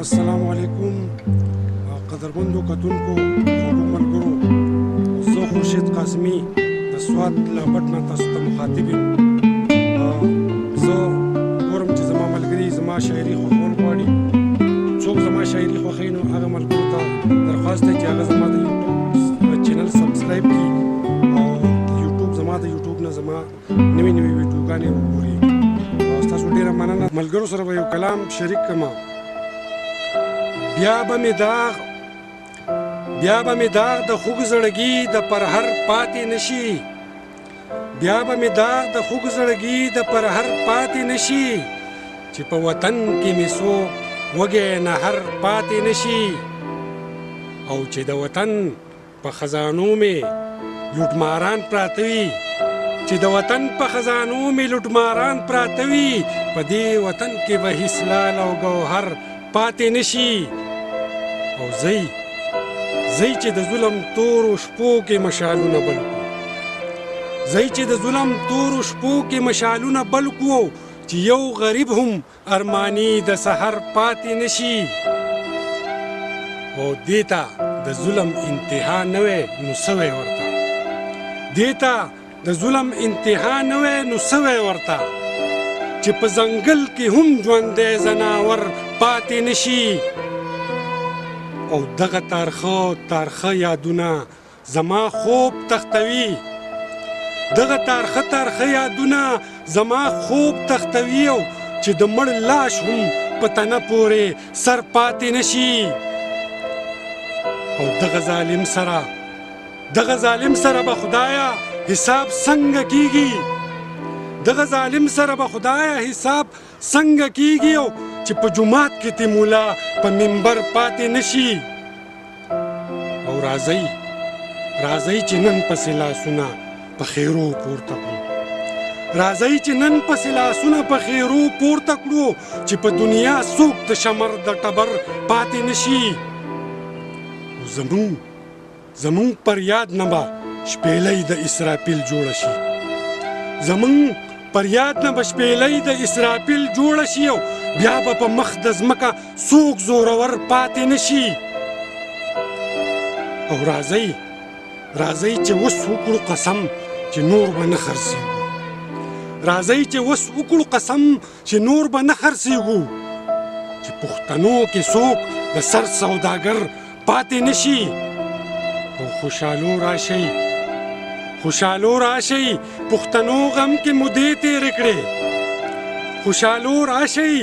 السلام علیکم قدرمندو کتونکو خوږو ملګرو، زه خورشید قاسمي د سوات له بټ نه تاسو ته مخاطب یم. زه ګورم چې زما ملګري زما شاعري خوښول غواړي. څوک زما شاعري خوښوي نو هغه ملګرو ته درخواست دی چې هغه زما د یوټیوب چینل سبسکرایب کړي او زما د یوټیوب نه زما نوې نوې ویډیوګانې وګوري. ستاسو ډېره مننه. ملګرو سره به یو کلام شریک کړم. بیا به مې داغ د خوږ زړګي د پرهر پاتې نشي. بیا به مې داغ د خوږ زړګي د پرهر پاتې نشي، چې په وطن کې مې څوک وږی نهر پاتې نشي، او چې د وطن په خزانو مې لوټماران پراته وي، چې د وطن په خزانو مې لوټماران پراته وي، په دې وطن کې به هیڅ لال او ګوهر پاتې نشي. او زی چې د ظلم تورو شپو کې مشالونه بل کړو، زی چې د ظلم تورو شپو کې مشالونه بل کړو، چې یو غریب هم ارمانی د سحر پاتې نشي. او دیتا د ظلم انتها نه وی نو سوی ورته، دیتا د ظلم انتها نه وی نو سوی ورته، چې په ځنګل کې هم ژوندی ځناور پاتې نشي. او دغه تارخه یادونه زما خوب تختوي، دغه تارخه یادونه زما خوب تختوي، او چې د مړ لاش هم په تنه پورې سر پاتې نشي. او دغه ظالم سره به خدایا حساب څنګه کیږي، دغه ظالم سره به خدایا حساب څنګه کیږي، او چې په جماعت کې تی مولا په منبر پاتې نشي. او راځئ چې نن پسې لاسونه په خیرو پورته کړو، راځئ چې نن پسې لاسونه په خیرو پورته کړو، چې په دنیا څوک د شمر د ټبر پاتې نشي. او زمونږ پر یاد نه به شپېلۍ د اسرافیل جوړه شي، زمونږ پر یاد نه به شپېلۍ د اسرافیل جوړه شي، او بیا به په مخ د ځمکه څوک زورور پاتې نشي. او راځئ چې اوس وکړو قسم چې نور به نه خرڅېږو، راځئ چې اوس وکړو قسم چې نور به نه خرڅېږو، چې پښتنو کې څوک د سر سوداګر پاتې نشي. او خوشحالو راشئ پښتنو غم کې مودې تېرې کړې، خوشحالو راشئ